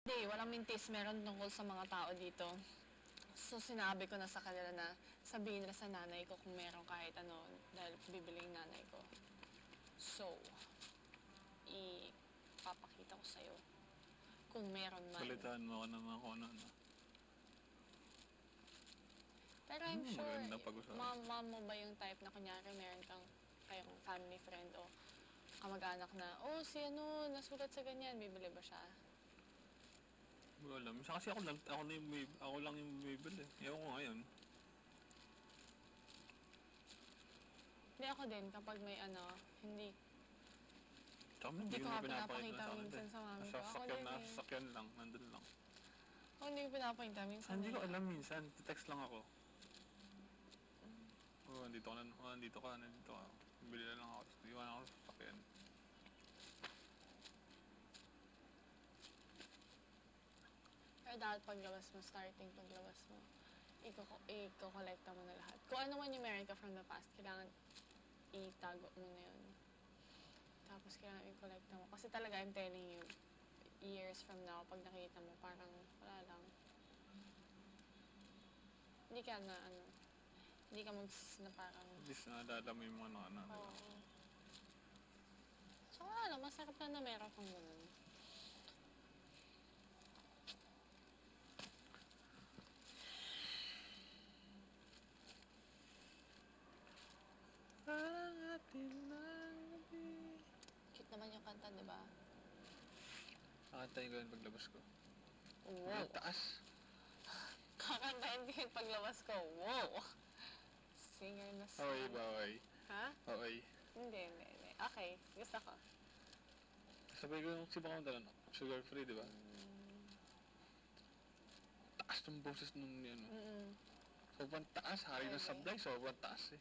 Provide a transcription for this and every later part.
Hindi, walang mintis. Meron tungkol sa mga tao dito. So, sinabi ko na sa kanila na sabihin nila sa nanay ko kung meron kahit ano dahil bibiling nanay ko. So, ipapakita ko sa'yo kung meron man. Balitaan mo ako naman kung ano. Pero I'm sure, Maganda pag-usapan. mom mo ba yung type na kunyari meron kayong family friend o kamag-anak na, oh, si ano, nasulat sa ganyan, bibili ba siya? Hindi ko alam. Kasi ako lang yung bumibili. Ewan ko ngayon. Hindi ako din kapag may ano, hindi Tsaka Hindi ko nga pinapakita sa minsan sa mami ko. Ako Sasakyan din na, eh. sasakyan lang. Nandun lang. Hindi ko pinapakita minsan. Hindi ko alam minsan. Text lang ako. Oh, nandito ka. Bili na lang ako. Iwan ako sa sasakyan. Pero dapat starting paglabas mo, i-collecta mo na lahat. Kung ano man yung meron ka from the past, kailangan itago mo na yun. Tapos kailangan i-collecta mo. Kasi talaga, I'm telling you, years from now, pag nakita mo, parang wala lang. Hindi ka na parang... At least naalala mo yung mga ano. Oo. So, wala lang, masarap na meron kang ganun. Parang atin ng gabi. Cute naman yung kanta, di ba? Kakantayin ko yun paglabas ko. Wow! Ang taas. Kakantahin ko yung paglabas ko. Wow! Singer na song. Okay ba, okay? Ha? Okay. Hindi. Okay, gusto ko. Sabay ko yung si Bakamang no? Sugar free, di ba? Taas ng boses nun yun. Sobrang taas. Hari ng Okay. sablay. Sobrang taas eh.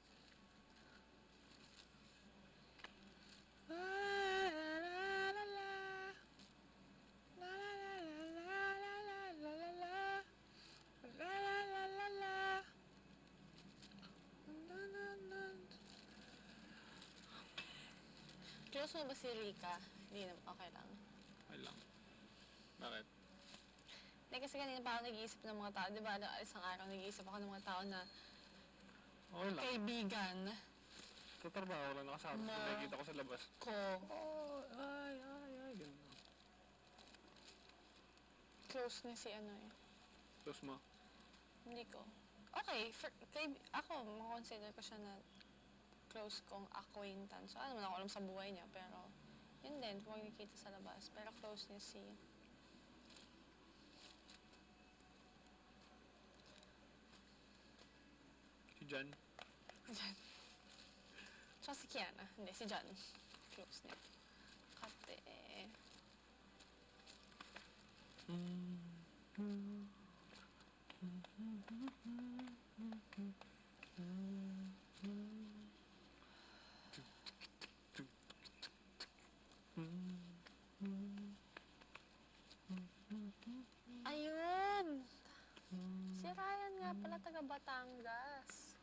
Close mo ba si Rika? Hindi na, okay lang. Okay lang. Bakit? Hindi kasi kanina pa ako nag-iisip ng mga tao. Di ba, isang araw nag-iisip ako ng mga tao na Okay lang. kaibigan Sa trabaho lang nakasama. Ma. Nakikita ko sa labas. ko. Oh, ay. Ganun. Close niya si ano eh. Close mo. Hindi ko. Okay, ako, makonsider ko siya na close kong acquaintance. So, ano naman ako alam sa buhay niya, pero yun din, kung magkikita sa labas. Pero close niya si... Si Jan. Jan. Tsaka si Kiana. Hindi, si Jan. Close niya. Kate. Ayun! Si Ryan nga pala, taga Batangas.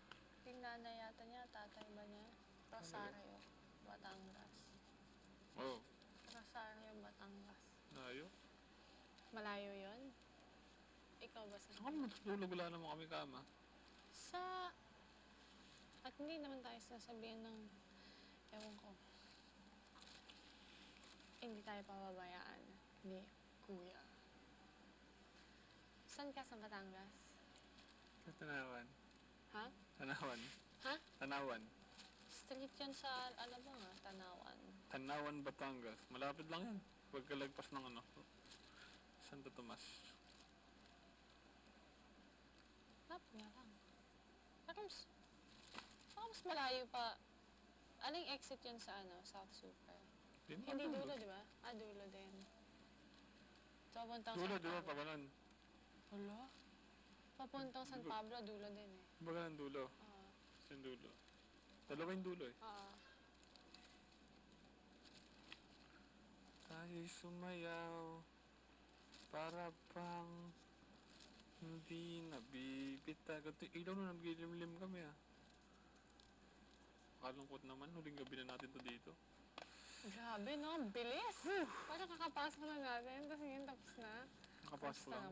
Yung nanay yata niya, tatay ba niya? Rosario, Batangas. Oh. Rosario, Batangas. Nayo. Malayo yon? Ikaw ba sa... Saan ka matutulog? Wala naman kami kama. Sa... At hindi naman tayo sasabihin ng... Ewan ko. Hindi tayo pababayaan ni Kuya. Saan ka sa Batangas? Sa Tanawan. Ha? Tanawan. Ha? Tanawan. Street yan sa, ano ba nga, Tanawan. Tanawan, Batangas. Malapit lang yan. Pagkalagpas ng ano. Santo Tomas. Lapit nga lang. Pero mas malayo pa. Aling exit yun sa ano, South Super? Hindi dulo, di ba? Dulo din. Papuntang Dulo, San di ba? Pablo. Pa ganun. Wala? Papuntang San Pablo, dulo din eh. Ba ganun dulo? Oo. Yung dulo. Dalawa yung dulo eh. Oo. Tayo'y sumayaw para bang hindi nabibita. Ganito yung ilaw na naglilimlim kami ah. Kalungkot naman, huling gabi na natin to dito. Grabe no, bilis! Parang kakapasok na natin, tapos ngayon tapos na. fast Basta lang.